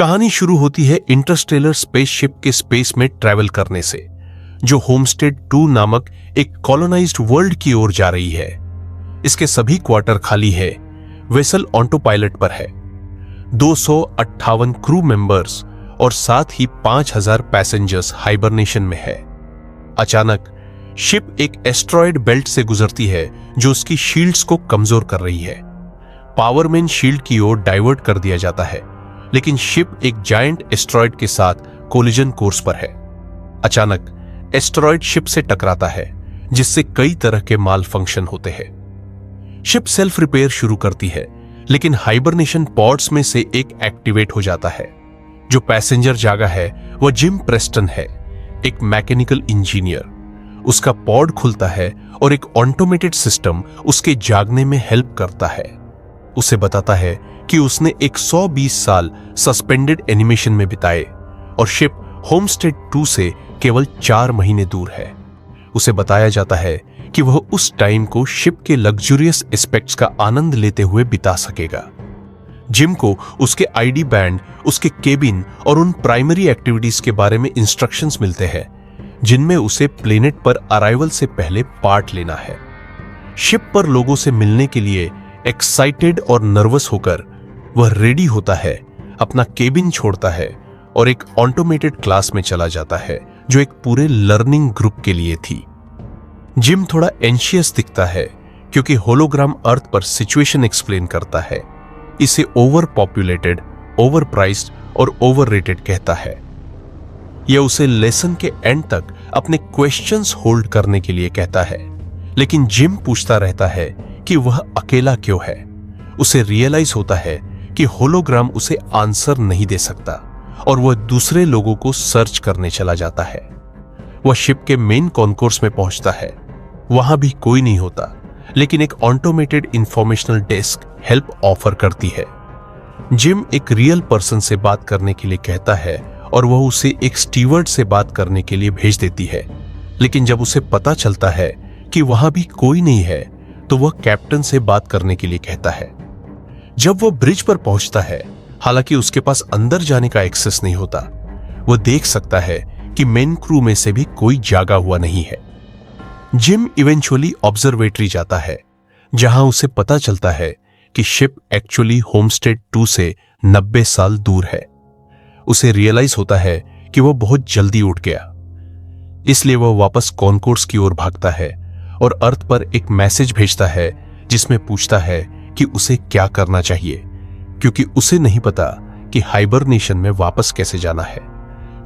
कहानी शुरू होती है इंटरस्टेलर स्पेसशिप के स्पेस में ट्रैवल करने से, जो होमस्टेड 2 नामक एक कॉलोनाइज्ड वर्ल्ड की ओर जा रही है। इसके सभी क्वार्टर खाली है, वेसल ऑटो पायलट पर है। 258 क्रू मेंबर्स और साथ ही 5000 पैसेंजर्स हाइबरनेशन में है। अचानक शिप एक एस्ट्रॉयड बेल्ट से गुजरती है जो उसकी शील्ड्स को कमजोर कर रही है। पावरमैन शील्ड की ओर डाइवर्ट कर दिया जाता है, लेकिन शिप एक जायंट एस्ट्रॉयड के साथ कोलिजन कोर्स पर है। अचानक एस्ट्रॉयड शिप से टकराता है, जिससे कई तरह के माल फंक्शन होते हैं। शिप सेल्फ रिपेयर शुरू करती है, लेकिन हाइबरनेशन पॉड्स में से एक एक्टिवेट हो जाता है। जो पैसेंजर जागा है वह जिम प्रेस्टन है, एक मैकेनिकल इंजीनियर। उसका पॉड खुलता है और एक ऑटोमेटेड सिस्टम उसके जागने में हेल्प करता है। उसे बताता है कि उसने 120 साल सस्पेंडेड एनिमेशन में बिताए और शिप होमस्टेड 2 से केवल 4 महीने दूर है। उसे बताया जाता है कि वह उस टाइम को शिप के लग्जूरियस एस्पेक्ट्स का आनंद लेते हुए बिता सकेगा। जिम को उसके आईडी बैंड, उसके केबिन और उन प्राइमरी एक्टिविटीज के बारे में इंस्ट्रक्शंस मिलते हैं जिनमें उसे प्लेनेट पर अराइवल से पहले पार्ट लेना है। शिप पर लोगों से मिलने के लिए एक्साइटेड और नर्वस होकर वह रेडी होता है, अपना केबिन छोड़ता है और एक ऑटोमेटेड क्लास में चला जाता है जो एक पूरे लर्निंग ग्रुप के लिए थी। जिम थोड़ा एंशियस दिखता है क्योंकि होलोग्राम अर्थ पर सिचुएशन एक्सप्लेन करता है। इसे ओवर पॉपुलेटेड, ओवर प्राइस्ड और ओवररेटेड कहता है। यह उसे लेसन के एंड तक अपने क्वेश्चंस होल्ड करने के लिए कहता है, लेकिन जिम पूछता रहता है कि वह अकेला क्यों है। उसे रियलाइज होता है कि होलोग्राम उसे आंसर नहीं दे सकता और वह दूसरे लोगों को सर्च करने चला जाता है। वह शिप के मेन कॉन्कोर्स में पहुंचता है। वहां भी कोई नहीं होता, लेकिन एक automated informational desk help offer करती है। जिम एक रियल पर्सन से बात करने के लिए कहता है और वह उसे एक स्टीवर्ड से बात करने के लिए भेज देती है, लेकिन जब उसे पता चलता है कि वहां भी कोई नहीं है तो वह कैप्टन से बात करने के लिए कहता है। जब वह ब्रिज पर पहुंचता है, हालांकि उसके पास अंदर जाने का एक्सेस नहीं होता, वह देख सकता है कि मेन क्रू में से भी कोई जागा हुआ नहीं है। जिम इवेंचुअली ऑब्जर्वेटरी जाता है, जहां उसे पता चलता है कि शिप एक्चुअली होमस्टेड 2 से 90 साल दूर है। उसे रियलाइज होता है कि वह बहुत जल्दी उठ गया, इसलिए वह वापस कॉन्कोर्स की ओर भागता है और अर्थ पर एक मैसेज भेजता है जिसमें पूछता है कि उसे क्या करना चाहिए, क्योंकि उसे नहीं पता कि हाइबरनेशन में वापस कैसे जाना है।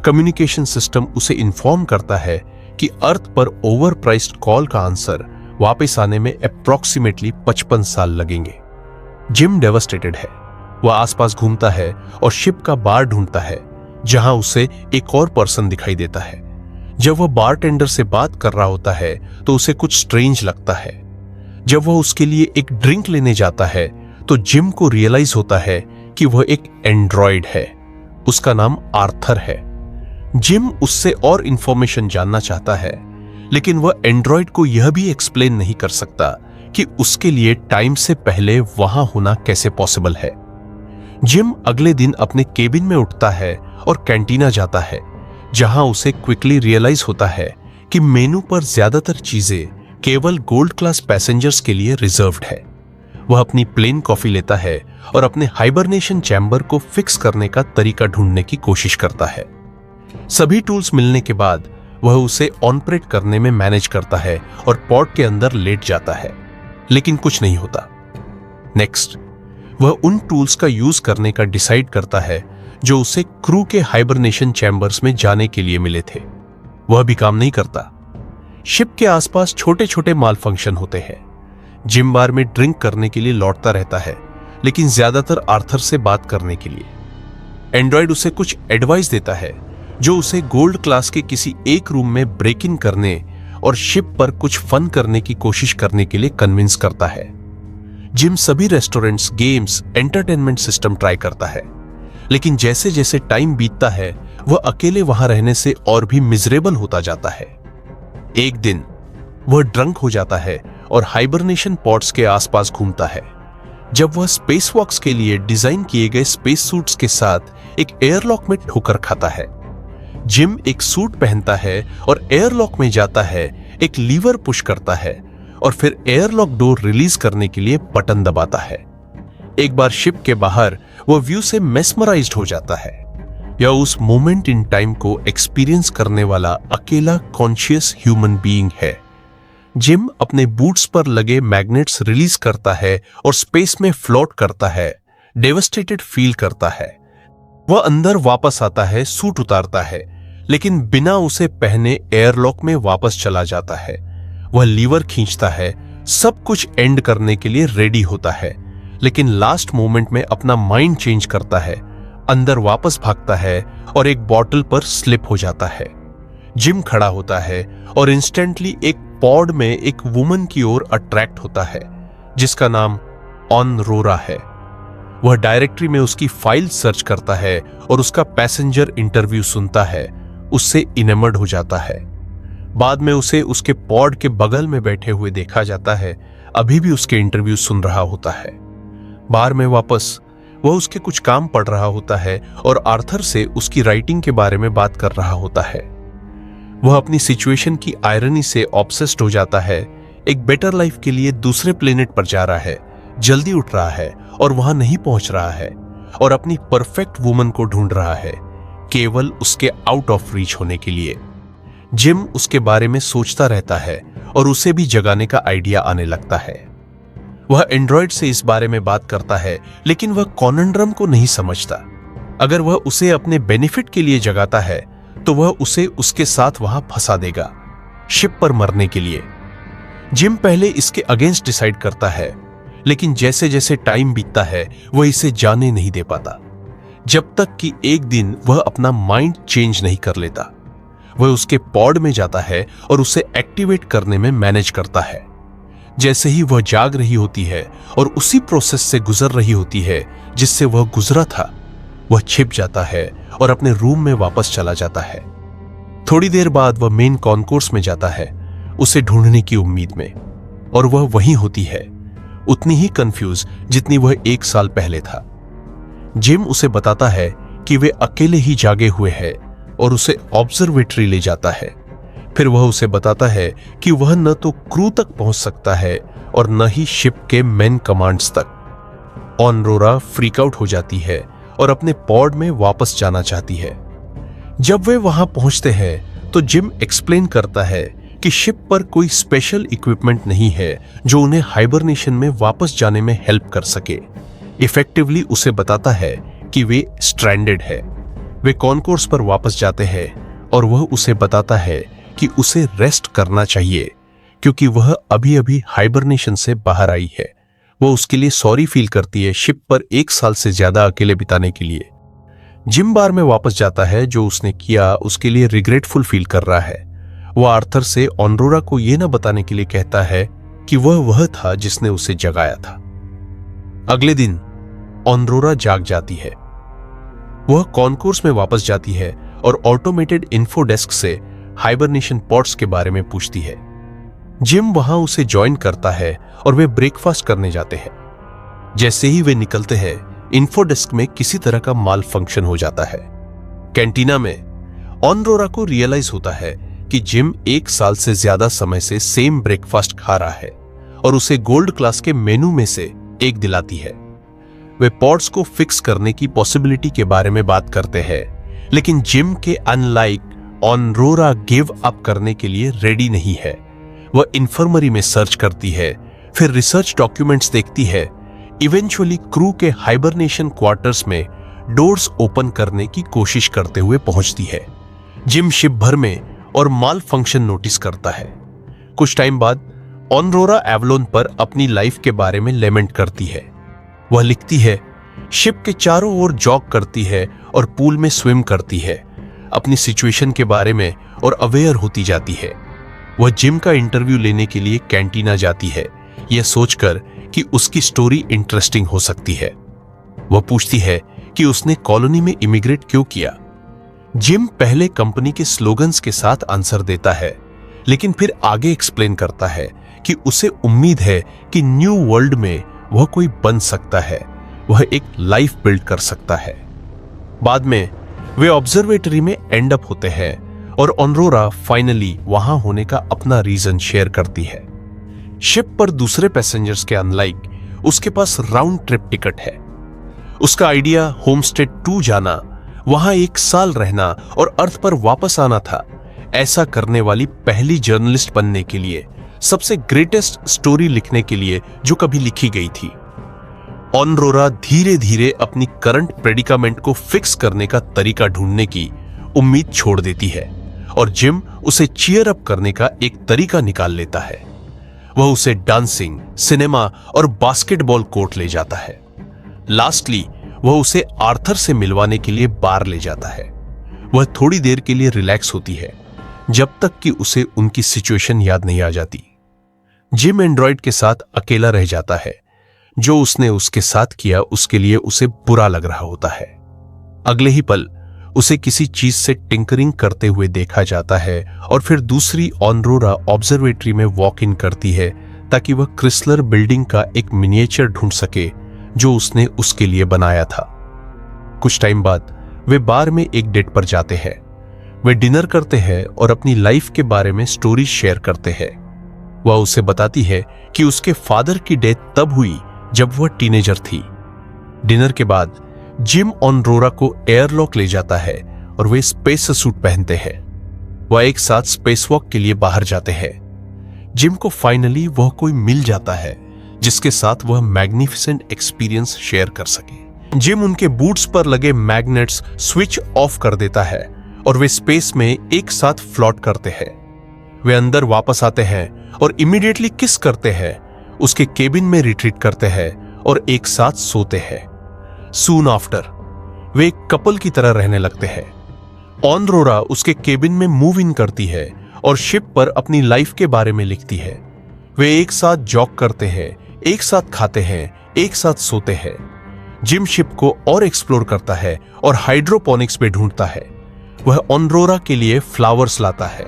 कम्युनिकेशन सिस्टम उसे इन्फॉर्म करता है कि अर्थ पर ओवर प्राइस्ड कॉल का आंसर वापस आने में अप्रॉक्सीमेटली 55 साल लगेंगे। जिम डेवास्टेटेड है। वह आसपास घूमता है और शिप का बार ढूंढता है, जहां उसे एक और पर्सन दिखाई देता है। जब वह बारटेंडर से बात कर रहा होता है तो उसे कुछ स्ट्रेंज लगता है। जब वह उसके लिए एक ड्रिंक लेने जाता है तो जिम को रियलाइज होता है कि वह एक एंड्रॉयड है। उसका नाम आर्थर है। जिम उससे और इंफॉर्मेशन जानना चाहता है, लेकिन वह एंड्रॉयड को यह भी एक्सप्लेन नहीं कर सकता कि उसके लिए टाइम से पहले वहां होना कैसे पॉसिबल है। जिम अगले दिन अपने केबिन में उठता है और कैंटीना जाता है, जहां उसे क्विकली रियलाइज होता है कि मेनू पर ज्यादातर चीजें केवल गोल्ड क्लास पैसेंजर्स के लिए रिजर्व्ड है। वह अपनी प्लेन कॉफी लेता है और अपने हाइबरनेशन चैम्बर को फिक्स करने का तरीका ढूंढने की कोशिश करता है। सभी टूल्स मिलने के बाद वह उसे ऑनप्रेट करने में मैनेज करता है और पॉड के अंदर लेट जाता है, लेकिन कुछ नहीं होता। नेक्स्ट, वह उन टूल्स का यूज करने का डिसाइड करता है जो उसे क्रू के हाइबरनेशन चैम्बर्स में जाने के लिए मिले थे। वह भी काम नहीं करता। शिप के आसपास छोटे छोटे माल फंक्शन होते हैं। जिम बार में ड्रिंक करने के लिए लौटता रहता है, लेकिन ज्यादातर आर्थर से बात करने के लिए। एंड्रॉयड उसे कुछ एडवाइस देता है जो उसे गोल्ड क्लास के किसी एक रूम में ब्रेक इन करने और शिप पर कुछ फन करने की कोशिश करने के लिए कन्विंस करता है। जिम सभी restaurants, games, entertainment system try करता है, लेकिन जैसे जैसे टाइम बीतता है वह अकेले वहां रहने से और भी मिजरेबल होता जाता है। एक दिन वह ड्रंक हो जाता है और हाइबरनेशन पॉड्स के आसपास घूमता है। जब वह स्पेस वॉक्स के लिए डिजाइन किए गए स्पेस सूट्स के साथ एक एयरलॉक में ठोकर खाता है। जिम एक सूट पहनता है और एयरलॉक में जाता है, एक लीवर पुश करता है और फिर एयरलॉक डोर रिलीज करने के लिए बटन दबाता है। एक बार शिप के बाहर वह व्यू से मेस्मराइज्ड हो जाता है। यह उस मोमेंट इन टाइम को एक्सपीरियंस करने वाला अकेला कॉन्शियस ह्यूमन बीइंग है। जिम अपने बूट्स पर लगे मैग्नेट्स रिलीज करता है और स्पेस में फ्लोट करता है, डेवस्टेटेड फील करता है। वह अंदर वापस आता है, सूट उतारता है, लेकिन बिना उसे पहने एयरलॉक में वापस चला जाता है। वह लीवर खींचता है, सब कुछ एंड करने के लिए रेडी होता है, लेकिन लास्ट मोमेंट में अपना माइंड चेंज करता है, अंदर वापस भागता है और एक बॉटल पर स्लिप हो जाता है। जिम खड़ा होता है और इंस्टेंटली एक पॉड में एक वुमन की ओर अट्रैक्ट होता है जिसका नाम ऑनरोरा है। वह डायरेक्टरी में उसकी फाइल सर्च करता है और उसका पैसेंजर इंटरव्यू सुनता है, उससे इनेमर्ड हो जाता है। बाद में उसे उसके पॉड के बगल में बैठे हुए देखा जाता है, अभी भी उसके इंटरव्यू सुन रहा होता है। बार में वापस वह उसके कुछ काम पढ़ रहा होता है और आर्थर से उसकी राइटिंग के बारे में बात कर रहा होता है। वह अपनी सिचुएशन की आयरनी से ऑब्सेस्ड हो जाता है। एक बेटर लाइफ के लिए दूसरे प्लेनेट पर जा रहा है, जल्दी उठ रहा है और वहां नहीं पहुंच रहा है और अपनी परफेक्ट वुमन को ढूंढ रहा है, केवल उसके आउट ऑफ रीच होने के लिए। जिम उसके बारे में सोचता रहता है और उसे भी जगाने का आइडिया आने लगता है। वह एंड्रॉयड से इस बारे में बात करता है, लेकिन वह कॉनंड्रम को नहीं समझता। अगर वह उसे अपने बेनिफिट के लिए जगाता है तो वह उसे उसके साथ वहां फंसा देगा, शिप पर मरने के लिए। जिम पहले इसके अगेंस्ट डिसाइड करता है, लेकिन जैसे जैसे टाइम बीतता है वह इसे जाने नहीं दे पाता, जब तक कि एक दिन वह अपना माइंड चेंज नहीं कर लेता। वह उसके पॉड में जाता है और उसे एक्टिवेट करने में मैनेज करता है। जैसे ही वह जाग रही होती है और उसी प्रोसेस से गुजर रही होती है जिससे वह गुजरा था, वह छिप जाता है और अपने रूम में वापस चला जाता है। थोड़ी देर बाद वह मेन कॉन्कोर्स में जाता है, उसे ढूंढने की उम्मीद में, और वह वहीं होती है, उतनी ही कंफ्यूज जितनी वह 1 साल पहले था। जिम उसे बताता है कि वे अकेले ही जागे हुए हैं और उसे ऑब्जर्वेटरी ले जाता है। फिर वह उसे बताता है कि वह न तो क्रू तक पहुंच सकता है और न ही शिप के मेन कमांड्स तक। ऑनरोरा फ्रीक आउट हो जाती है और अपने पॉड में वापस जाना चाहती है। जब वे वहां पहुंचते हैं तो जिम एक्सप्लेन करता है कि शिप पर कोई स्पेशल इक्विपमेंट नहीं है जो उन्हें हाइबरनेशन में वापस जाने में हेल्प कर सके। इफेक्टिवली उसे बताता है कि वे स्ट्रैंडेड है। वे कॉन्कोर्स पर वापस जाते हैं और वह उसे बताता है कि उसे रेस्ट करना चाहिए क्योंकि वह अभी अभी हाइबरनेशन से बाहर आई है। वो उसके लिए सॉरी फील करती है शिप पर 1 साल से ज्यादा अकेले बिताने के लिए। जिम बार में वापस जाता है, जो उसने किया उसके लिए रिग्रेटफुल फील कर रहा है। वह आर्थर से ऑनरोरा को यह न बताने के लिए कहता है कि वह था जिसने उसे जगाया था। अगले दिन ऑनरोरा जाग जाती है। वह कॉन्कोर्स में वापस जाती है और ऑटोमेटेड इन्फो डेस्क से हाइबरनेशन पॉड्स के बारे में पूछती है। जिम वहां उसे ज्वाइन करता है और वे ब्रेकफास्ट करने जाते हैं। जैसे ही वे निकलते हैं, इन्फो डेस्क में किसी तरह का माल फंक्शन हो जाता है। कैंटीना में ऑनरोरा को रियलाइज होता है कि जिम 1 साल से ज्यादा समय से सेम ब्रेकफास्ट खा रहा है और उसे गोल्ड क्लास के मेनू में से एक दिलाती है। वे पॉड्स को फिक्स करने की पॉसिबिलिटी के बारे में बात करते हैं, लेकिन जिम के अनलाइक ऑनरोरा गिव अप करने के लिए रेडी नहीं है। वह इन्फर्मरी में सर्च करती है, फिर रिसर्च डॉक्यूमेंट्स देखती है। इवेंचुअली क्रू के हाइबरनेशन क्वार्टर्स में डोर्स ओपन करने की कोशिश करते हुए पहुंचती है। जिम शिप भर में और माल फंक्शन नोटिस करता है। कुछ टाइम बाद ऑनरोरा एवलोन पर अपनी लाइफ के बारे में लेमेंट करती है। वह लिखती है, शिप के चारों ओर जॉग करती है और पूल में स्विम करती है, अपनी सिचुएशन के बारे में और अवेयर होती जाती है। वह जिम का इंटरव्यू लेने के लिए कैंटीना जाती है, यह सोचकर कि उसकी स्टोरी इंटरेस्टिंग हो सकती है। वह पूछती है कि उसने कॉलोनी में इमिग्रेट क्यों किया। जिम पहले कंपनी के स्लोगन्स के साथ आंसर देता है, लेकिन फिर आगे एक्सप्लेन करता है कि उसे उम्मीद है कि न्यू वर्ल्ड में वह कोई बन सकता है, वह एक लाइफ बिल्ड कर सकता है। बाद में वे ऑब्जर्वेटरी में एंड अप होते हैं और ऑनरोरा फाइनली वहां होने का अपना रीजन शेयर करती है। शिप पर दूसरे पैसेंजर्स के अनलाइक उसके पास राउंड ट्रिप टिकट है। उसका आइडिया होमस्टेड 2 जाना, वहां 1 साल रहना और अर्थ पर वापस आना था। ऐसा करने वाली पहली जर्नलिस्ट बनने के लिए, सबसे ग्रेटेस्ट स्टोरी लिखने के लिए जो कभी लिखी गई थी। ऑनरोरा धीरे धीरे अपनी करंट प्रेडिकामेंट को फिक्स करने का तरीका ढूंढने की उम्मीद छोड़ देती है और जिम उसे चीयर अप करने का एक तरीका निकाल लेता है। वह उसे डांसिंग, सिनेमा और बास्केटबॉल कोर्ट ले जाता है। लास्टली वह उसे आर्थर से मिलवाने के लिए बार ले जाता है। वह थोड़ी देर के लिए रिलैक्स होती है, जब तक कि उसे उनकी सिचुएशन याद नहीं आ जाती। जिम एंड्रॉइड के साथ अकेला रह जाता है। जो उसने उसके साथ किया उसके लिए उसे बुरा लग रहा होता है। अगले ही पल उसे किसी चीज से टिंकरिंग करते हुए देखा जाता है और फिर दूसरी ऑनरोरा ऑब्जर्वेटरी में वॉक इन करती है ताकि वह क्रिसलर बिल्डिंग का एक मिनिएचर ढूंढ सके जो उसने उसके लिए बनाया था। कुछ टाइम बाद वे बार में एक डेट पर जाते हैं। वे डिनर करते हैं और अपनी लाइफ के बारे में स्टोरी शेयर करते हैं। वह उसे बताती है कि उसके फादर की डेथ तब हुई जब वह टीनेजर थी। डिनर के बाद जिम ऑनरोरा को एयरलॉक ले जाता है और वे स्पेस सूट पहनते हैं। वह एक साथ स्पेस वॉक के लिए बाहर जाते हैं। जिम को फाइनली वह कोई मिल जाता है जिसके साथ वह मैग्निफिसेंट एक्सपीरियंस शेयर कर सके। जिम उनके बूट्स पर लगे मैग्नेट्स स्विच ऑफ कर देता है और वे स्पेस में एक साथ फ्लॉट करते हैं। वे अंदर वापस आते हैं और इमीडिएटली किस करते हैं, उसके केबिन में रिट्रीट करते हैं और एक साथ सोते हैं। सून आफ्टर वे एक कपल की तरह रहने लगते हैं। ऑनरोरा उसके केबिन में मूव इन करती है और शिप पर अपनी लाइफ के बारे में लिखती है। वे एक साथ जॉग करते हैं, एक साथ खाते हैं, एक साथ सोते हैं। जिम शिप को और एक्सप्लोर करता है और हाइड्रोपोनिक्स पे ढूंढता है। वह ऑनरोरा के लिए फ्लावर्स लाता है।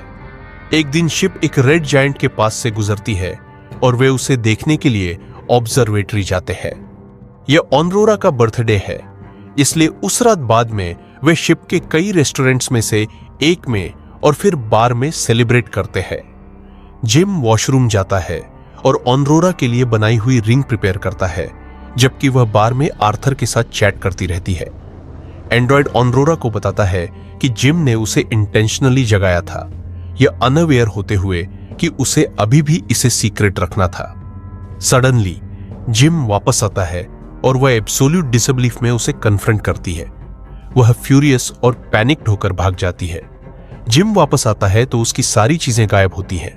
एक दिन शिप एक रेड जायंट के पास से गुजरती है और वे उसे देखने के लिए ऑब्जर्वेटरी जाते हैं। यह ऑनरोरा का बर्थडे है, इसलिए उस रात बाद में वे शिप के कई रेस्टोरेंट्स में से एक में और फिर बार में सेलिब्रेट करते हैं। जिम वॉशरूम जाता है और ऑनरोरा के लिए बनाई हुई रिंग प्रिपेयर करता है, जबकि वह बार में आर्थर के साथ चैट करती रहती है। एंड्रॉयड ऑनरोरा को बताता है कि जिम ने उसे इंटेंशनली जगाया था, यह अनअवेयर होते हुए कि उसे अभी भी इसे सीक्रेट रखना था। सडनली जिम वापस आता है और वह एब्सोल्यूट डिसबिलीफ में उसे कन्फ्रंट करती है। वह फ्यूरियस और पैनिक्ड होकर भाग जाती है। जिम वापस आता है तो उसकी सारी चीजें गायब होती हैं।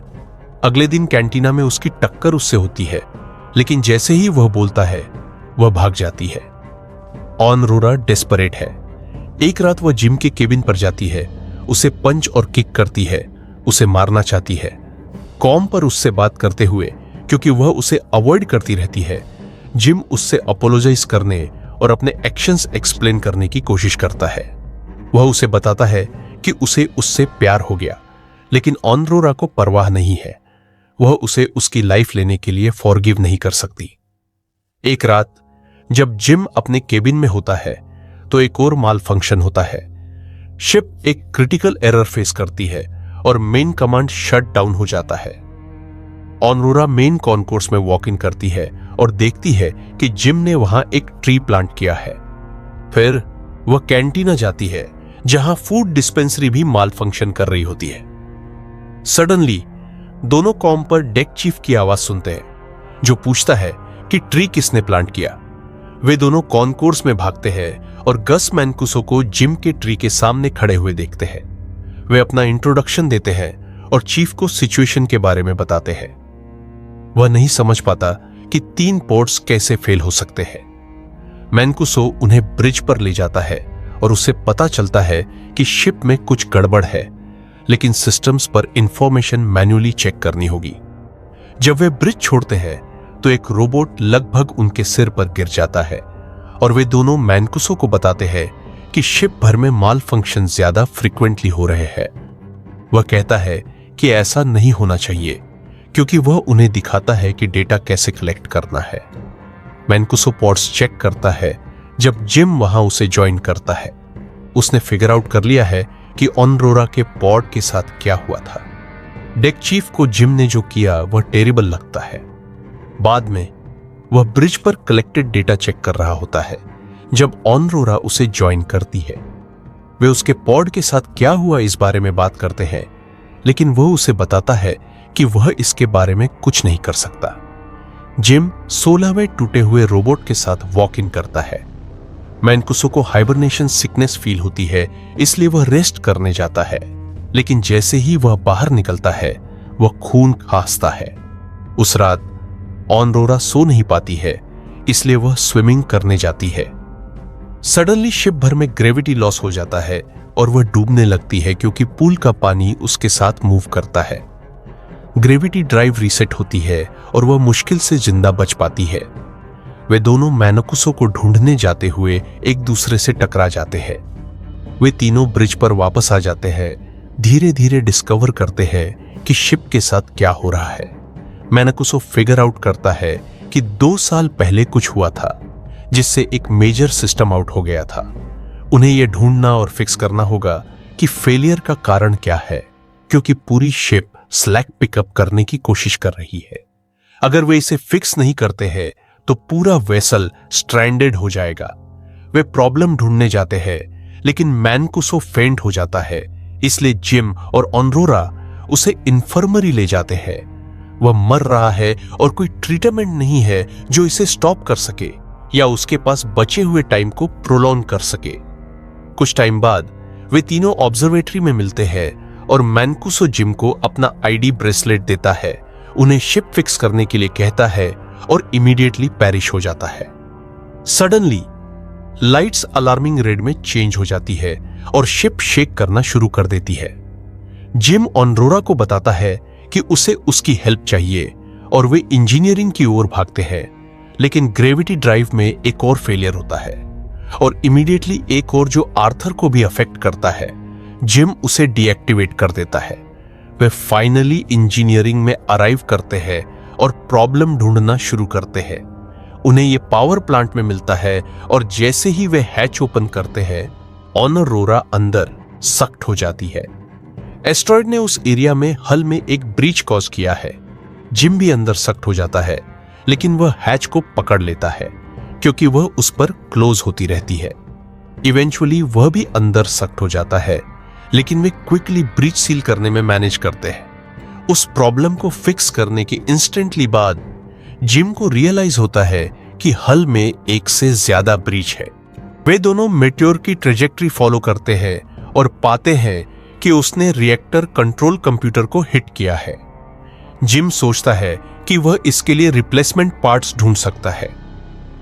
अगले दिन कैंटीना में उसकी टक्कर उससे होती है, लेकिन जैसे ही वह बोलता है वह भाग जाती है। ऑनरोरा डेस्परेट है। एक रात वह जिम के केबिन पर जाती है, उसे पंच और किक करती है, उसे मारना चाहती है। कॉम पर उससे बात करते हुए, क्योंकि वह उसे अवॉइड करती रहती है, जिम उससे अपोलोजाइज करने और अपने एक्शंस एक्सप्लेन करने की कोशिश करता है। वह उसे बताता है कि उसे उससे प्यार हो गया, लेकिन ऑनरोरा को परवाह नहीं है। वह उसे उसकी लाइफ लेने के लिए फॉरगिव नहीं कर सकती। एक रात जब जिम अपने केबिन में होता है तो एक और माल फंक्शन होता है। शिप एक क्रिटिकल एरर फेस करती है और मेन कमांड शट डाउन हो जाता है। ऑनरोरा मेन कॉन्कोर्स में वॉक इन करती है और देखती है कि जिम ने वहां एक ट्री प्लांट किया है। फिर वह कैंटीना जाती है जहां फूड डिस्पेंसरी भी माल फंक्शन कर रही होती है। सडनली दोनों कॉम पर डेक चीफ की आवाज सुनते हैं, जो पूछता है कि ट्री किसने प्लांट किया। वे दोनों कॉन्कोर्स में भागते हैं और गस मैनकुसो को जिम के ट्री के सामने खड़े हुए देखते हैं। वे अपना इंट्रोडक्शन देते हैं और चीफ को सिचुएशन के बारे में बताते हैं। वह नहीं समझ पाता कि 3 पोर्ट्स कैसे फेल हो सकते हैं। मैनकुसो उन्हें ब्रिज पर ले जाता है और उससे पता चलता है कि शिप में कुछ गड़बड़ है, लेकिन सिस्टम्स पर इंफॉर्मेशन मैन्युअली चेक करनी होगी। जब वे ब्रिज छोड़ते हैं तो एक रोबोट लगभग उनके सिर पर गिर जाता है और वे दोनों मैनकुसो को बताते हैं कि शिप भर में माल फंक्शन ज्यादा फ्रीक्वेंटली हो रहे हैं। वह कहता है कि ऐसा नहीं होना चाहिए, क्योंकि वह उन्हें दिखाता है कि डेटा कैसे कलेक्ट करना है। मैनकुसो पॉड्स चेक करता है जब जिम वहां उसे ज्वाइन करता है। उसने फिगर आउट कर लिया है कि ऑनरोरा के पॉड के साथ क्या हुआ था। डेक चीफ को जिम ने जो किया वह टेरिबल लगता है। बाद में वह ब्रिज पर कलेक्टेड डेटा चेक कर रहा होता है जब ऑनरोरा उसे ज्वाइन करती है। वे उसके पॉड के साथ क्या हुआ इस बारे में बात करते हैं, लेकिन वह उसे बताता है कि वह इसके बारे में कुछ नहीं कर सकता। जिम 16वें टूटे हुए रोबोट के साथ वॉक इन करता है। मैनकुसो को हाइबरनेशन सिकनेस फील होती है, इसलिए वह रेस्ट करने जाता है, लेकिन जैसे ही वह बाहर निकलता है वह खून खांसता है। उस रात ऑनरोरा सो नहीं पाती है, इसलिए वह स्विमिंग करने जाती है। सडनली शिप भर में ग्रेविटी लॉस हो जाता है और वह डूबने लगती है क्योंकि पूल का पानी उसके साथ मूव करता है। ग्रेविटी ड्राइव रीसेट होती है और वह मुश्किल से जिंदा बच पाती है। वे दोनों मैनकुसो को ढूंढने जाते हुए एक दूसरे से टकरा जाते हैं। वे तीनों ब्रिज पर वापस आ जाते हैं, धीरे धीरे डिस्कवर करते हैं कि शिप के साथ क्या हो रहा है। मैनकुसो फिगर आउट करता है कि 2 साल पहले कुछ हुआ था जिससे एक मेजर सिस्टम आउट हो गया था। उन्हें यह ढूंढना और फिक्स करना होगा कि फेलियर का कारण क्या है, क्योंकि पूरी शिप स्लैक पिकअप करने की कोशिश कर रही है। अगर वे इसे फिक्स नहीं करते हैं तो पूरा वेसल स्ट्रैंडेड हो जाएगा। वे प्रॉब्लम ढूंढने जाते हैं, लेकिन मैनकुसो फेंट हो जाता है, इसलिए जिम और ऑनरोरा उसे इन्फर्मरी ले जाते हैं। वह मर रहा है और कोई ट्रीटमेंट नहीं है जो इसे स्टॉप कर सके या उसके पास बचे हुए टाइम को प्रोलॉन्ग कर सके। कुछ टाइम बाद वे तीनों ऑब्जर्वेटरी में मिलते हैं और मैनकुसो जिम को अपना आईडी ब्रेसलेट देता है, उन्हें शिप फिक्स करने के लिए कहता है और इमीडिएटली पेरिश हो जाता है। सडनली लाइट्स अलार्मिंग रेड में चेंज हो जाती है और शिप शेक करना शुरू कर देती है। जिम ऑनरोरा को बताता है कि उसे उसकी हेल्प चाहिए और वे इंजीनियरिंग की ओर भागते हैं, लेकिन ग्रेविटी ड्राइव में एक और फेलियर होता है और इमीडिएटली एक और जो आर्थर को भी अफेक्ट करता है। जिम उसे डीएक्टिवेट कर देता है। वे फाइनली इंजीनियरिंग में अराइव करते हैं और प्रॉब्लम ढूंढना शुरू करते हैं। उन्हें यह पावर प्लांट में मिलता है और जैसे ही वे हैच ओपन करते हैं ऑनरोरा अंदर सख्त हो जाती है। एस्ट्रॉयड ने उस एरिया में हल में एक ब्रीच कॉज किया है। जिम भी अंदर सख्त हो जाता है, लेकिन वह हैच को पकड़ लेता है क्योंकि वह उस पर क्लोज होती रहती है। इवेंचुअली वह भी अंदर सख्त हो जाता है, लेकिन वे क्विकली ब्रीच सील करने में मैनेज करते हैं। उस प्रॉब्लम को फिक्स करने के इंस्टेंटली बाद जिम को रियलाइज होता है कि हल में एक से ज्यादा ब्रीच है। वे दोनों मेट्योर की ट्रेजेक्ट्री फॉलो करते हैं और पाते हैं कि उसने रिएक्टर कंट्रोल कंप्यूटर को हिट किया है। जिम सोचता है कि वह इसके लिए रिप्लेसमेंट पार्ट्स ढूंढ सकता है।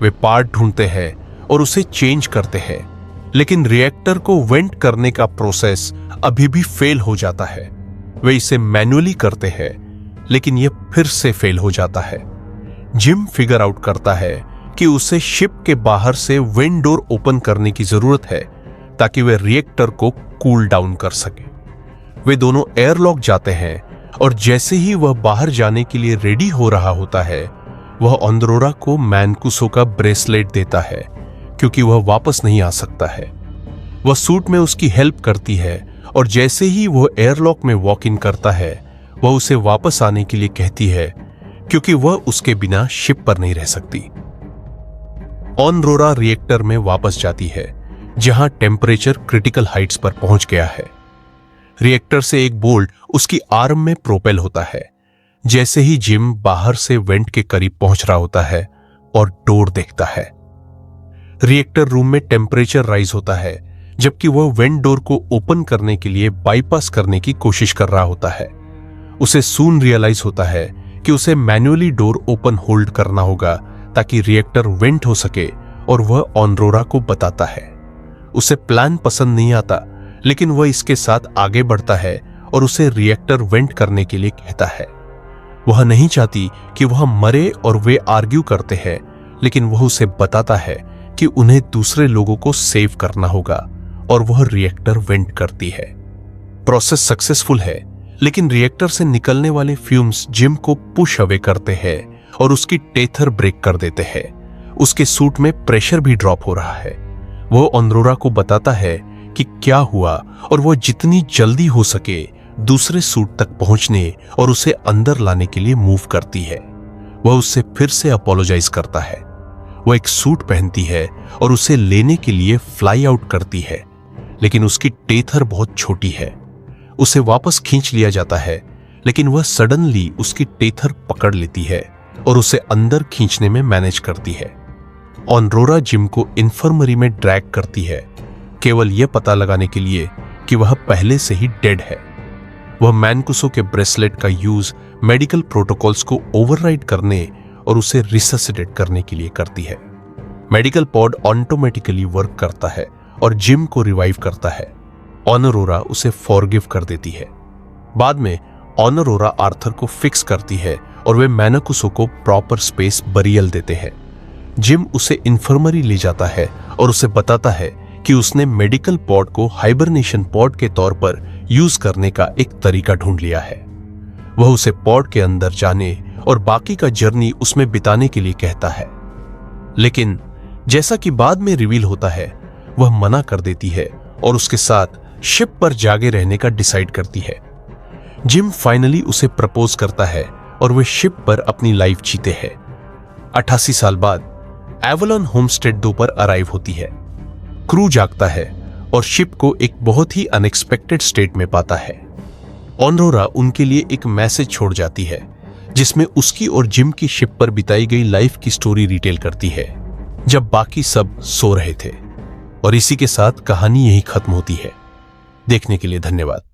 वे पार्ट ढूंढते हैं और उसे चेंज करते हैं, लेकिन रिएक्टर को वेंट करने का प्रोसेस अभी भी फेल हो जाता है। वे इसे मैन्युअली करते हैं, लेकिन यह फिर से फेल हो जाता है। जिम फिगर आउट करता है कि उसे शिप के बाहर से वेंट डोर ओपन करने की जरूरत है ताकि वे रिएक्टर को कूल डाउन कर सके। वे दोनों एयरलॉक जाते हैं और जैसे ही वह बाहर जाने के लिए रेडी हो रहा होता है, वह ऑनरोरा को मैनकुसो का ब्रेसलेट देता है क्योंकि वह वापस नहीं आ सकता है। वह सूट में उसकी हेल्प करती है और जैसे ही वह एयरलॉक में वॉक इन करता है, वह उसे वापस आने के लिए कहती है क्योंकि वह उसके बिना शिप पर नहीं रह सकती। ऑनरोरा रिएक्टर में वापस जाती है जहां टेम्परेचर क्रिटिकल हाइट्स पर पहुंच गया है। रिएक्टर से एक बोल्ट उसकी आर्म में प्रोपेल होता है। जैसे ही जिम बाहर से वेंट के करीब पहुंच रहा होता है और डोर देखता है, रिएक्टर रूम में टेम्परेचर राइज होता है जबकि वह वेंट डोर को ओपन करने के लिए बाईपास करने की कोशिश कर रहा होता है। उसे सून रियलाइज होता है कि उसे मैन्युअली डोर ओपन होल्ड करना होगा ताकि रिएक्टर वेंट हो सके और वह ऑनरोरा को बताता है। उसे प्लान पसंद नहीं आता, लेकिन वह इसके साथ आगे बढ़ता है और उसे रिएक्टर वेंट करने के लिए कहता है। वह नहीं चाहती कि वह मरे और वे आर्ग्यू करते हैं, लेकिन वह उसे बताता है कि उन्हें दूसरे लोगों को सेव करना होगा और वह रिएक्टर वेंट करती है। प्रोसेस सक्सेसफुल है, लेकिन रिएक्टर से निकलने वाले फ्यूम्स जिम को पुश अवे करते हैं और उसकी टेथर ब्रेक कर देते हैं। उसके सूट में प्रेशर भी ड्रॉप हो रहा है। वो ऑनरोरा को बताता है कि क्या हुआ और वो जितनी जल्दी हो सके दूसरे सूट तक पहुंचने और उसे अंदर लाने के लिए मूव करती है। वह उससे फिर से अपोलोजाइज करता है। वो एक सूट पहनती है और उसे लेने के लिए फ्लाई आउट करती है, लेकिन उसकी टेथर बहुत छोटी है। उसे वापस खींच लिया जाता है, लेकिन वह सडनली उसकी टेथर पकड़ लेती है और उसे अंदर खींचने में मैनेज करती है। ऑनरोरा जिम को इन्फर्मरी में ड्रैग करती है, केवल यह पता लगाने के लिए कि वह पहले से ही डेड है। वह मैनकुसो के ब्रेसलेट का यूज मेडिकल प्रोटोकॉल्स को ओवरराइड करने और उसे रिससिटेट करने के लिए करती है। मेडिकल पॉड ऑटोमेटिकली वर्क करता है और जिम को रिवाइव करता है। ऑनरोरा उसे फॉरगिव कर देती है। बाद में ऑनरोरा आर्थर को फिक्स करती है और वे मैनकुसो को प्रॉपर स्पेस बरियल देते हैं। जिम उसे इन्फर्मरी ले जाता है और उसे बताता है कि उसने मेडिकल पॉड को हाइबरनेशन पॉड के तौर पर यूज करने का एक तरीका ढूंढ लिया है। वह उसे पॉड के अंदर जाने और बाकी का जर्नी उसमें बिताने के लिए कहता है, लेकिन जैसा कि बाद में रिवील होता है, वह मना कर देती है और उसके साथ शिप पर जागे रहने का डिसाइड करती है। जिम फाइनली उसे प्रपोज करता है और वे शिप पर अपनी लाइफ जीते हैं। 88 साल बाद एवलॉन होमस्टेड 2 पर अराइव होती है। क्रू जागता है और शिप को एक बहुत ही अनएक्सपेक्टेड स्टेट में पाता है। ऑनरोरा उनके लिए एक मैसेज छोड़ जाती है, जिसमें उसकी और जिम की शिप पर बिताई गई लाइफ की स्टोरी रिटेल करती है, जब बाकी सब सो रहे थे। और इसी के साथ कहानी यही खत्म होती है। देखने के लिए धन्यवाद।